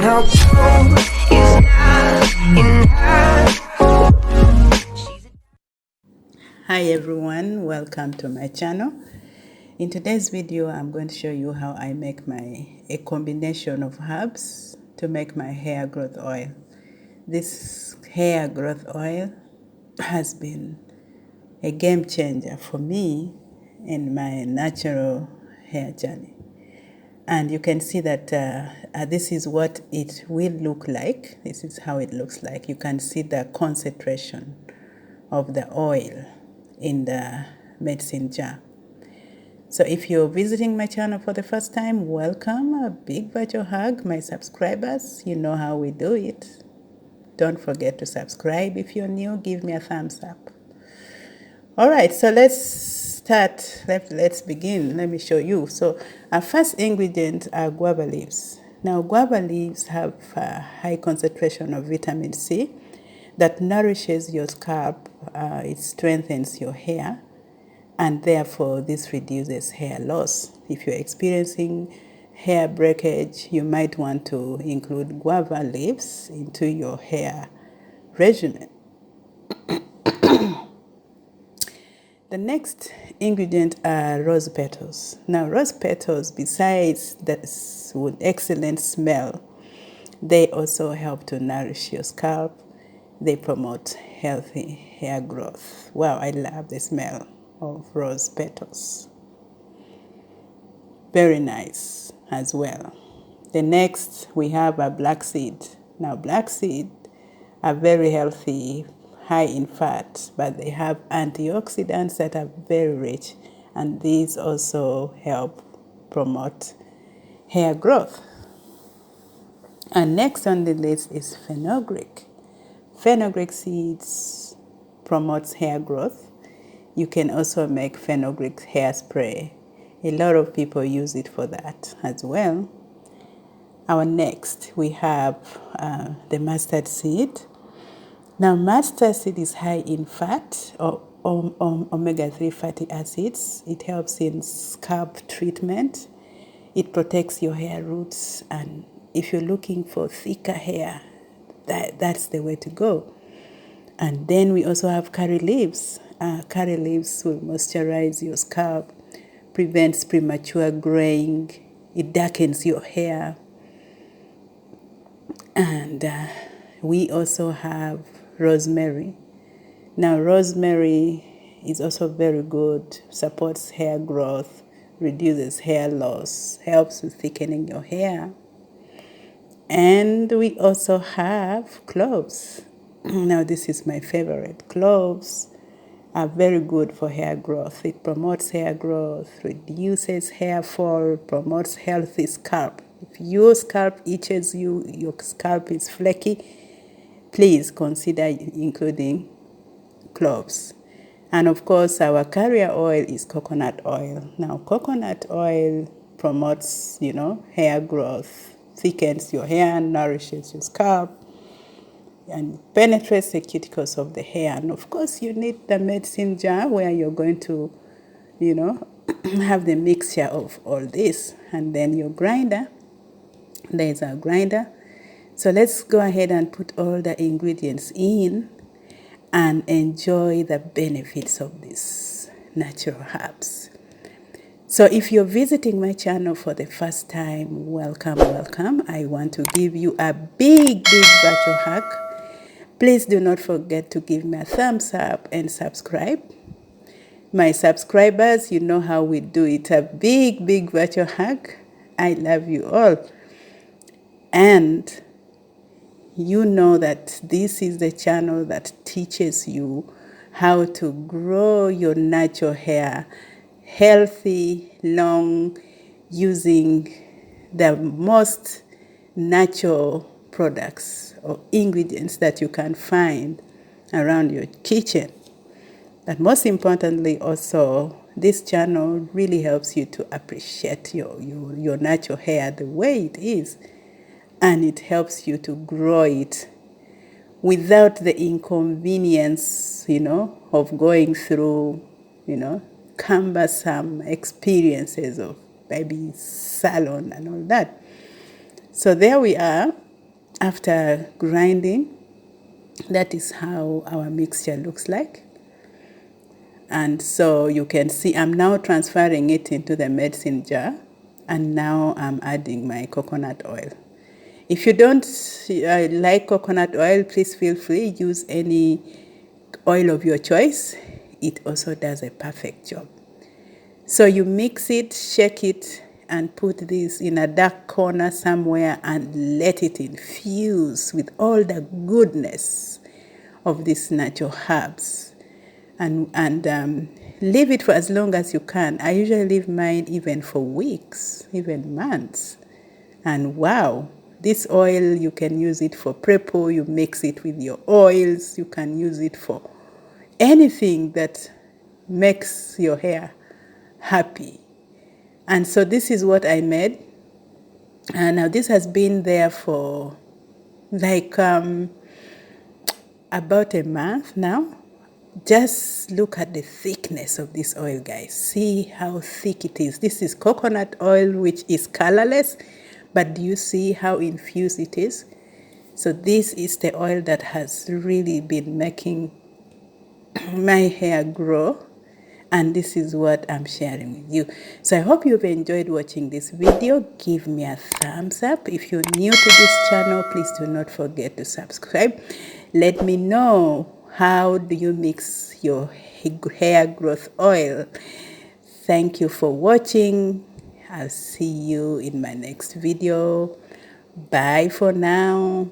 her blue is not enough. Hi everyone, welcome to my channel. In today's video, I'm going to show you how I make a combination of herbs to make my hair growth oil. This hair growth oil has been a game changer for me in my natural hair journey. And you can see that this is what it will look like. This is how it looks like. You can see the concentration of the oil in the medicine jar. So if you're visiting my channel for the first time, welcome. A big virtual hug. My subscribers, you know how we do it. Don't forget to subscribe. If you're new, give me a thumbs up. All right, so let's start. Let's begin. Let me show you. So our first ingredient are guava leaves. Now, guava leaves have a high concentration of vitamin C that nourishes your scalp. It strengthens your hair, and therefore this reduces hair loss. If you're experiencing hair breakage, you might want to include guava leaves into your hair regimen. The next ingredient are rose petals. Now, rose petals, besides this excellent smell, they also help to nourish your scalp. They promote healthy hair growth. Wow, I love the smell of rose petals. Very nice as well. The next we have a black seed. Now, black seed are very healthy, high in fat, but they have antioxidants that are very rich, and these also help promote hair growth. And next on the list is fenugreek. Fenugreek seeds promotes hair growth. You can also make fenugreek hairspray. A lot of people use it for that as well. Our next, we have the mustard seed. Now, mustard seed is high in fat or omega-3 fatty acids. It helps in scalp treatment. It protects your hair roots, and if you're looking for thicker hair, that's the way to go. And then we also have curry leaves. Curry leaves will moisturize your scalp, prevents premature graying, it darkens your hair. And we also have rosemary. Now, rosemary is also very good, supports hair growth, reduces hair loss, helps with thickening your hair. And we also have cloves. Now, this is my favorite. Cloves are very good for hair growth. It promotes hair growth, reduces hair fall, promotes healthy scalp. If your scalp itches you, your scalp is flaky, please consider including cloves. And of course, our carrier oil is coconut oil. Now, coconut oil promotes, hair growth, thickens your hair, nourishes your scalp, and penetrates the cuticles of the hair. And of course, you need the medicine jar where you're going to, have the mixture of all this. And then your grinder. There's our grinder. So let's go ahead and put all the ingredients in and enjoy the benefits of these natural herbs. So if you're visiting my channel for the first time, welcome. I want to give you a big virtual hug. Please do not forget to give me a thumbs up and subscribe. My subscribers, you know how we do it. A big virtual hug. I love you all. And you know that this is the channel that teaches you how to grow your natural hair healthy, long, using the most natural products or ingredients that you can find around your kitchen. But most importantly, also, this channel really helps you to appreciate your natural hair the way it is, and it helps you to grow it without the inconvenience, of going through, cumbersome experiences of maybe salon and all that. So there we are. after grinding, that is how our mixture looks like. And so you can see I'm now transferring it into the medicine jar, and now I'm adding my coconut oil. If you don't like coconut oil, please feel free, use any oil of your choice. It also does a perfect job. So you mix it, shake it, and put this in a dark corner somewhere and let it infuse with all the goodness of these natural herbs. And leave it for as long as you can. I usually leave mine even for weeks, even months. And wow, this oil, you can use it for Pre-poo, you mix it with your oils, you can use it for anything that makes your hair happy. And so this is what I made. And now this has been there for like about a month now. Just look at the thickness of this oil, guys. See how thick it is. This is coconut oil, which is colorless, but do you see how infused it is? So this is the oil that has really been making my hair grow, and this is what I'm sharing with you. So I hope you've enjoyed watching this video. Give me a thumbs up. If you're new to this channel, please do not forget to subscribe. Let me know, how do you mix your hair growth oil? Thank you for watching. I'll see you in my next video. Bye for now.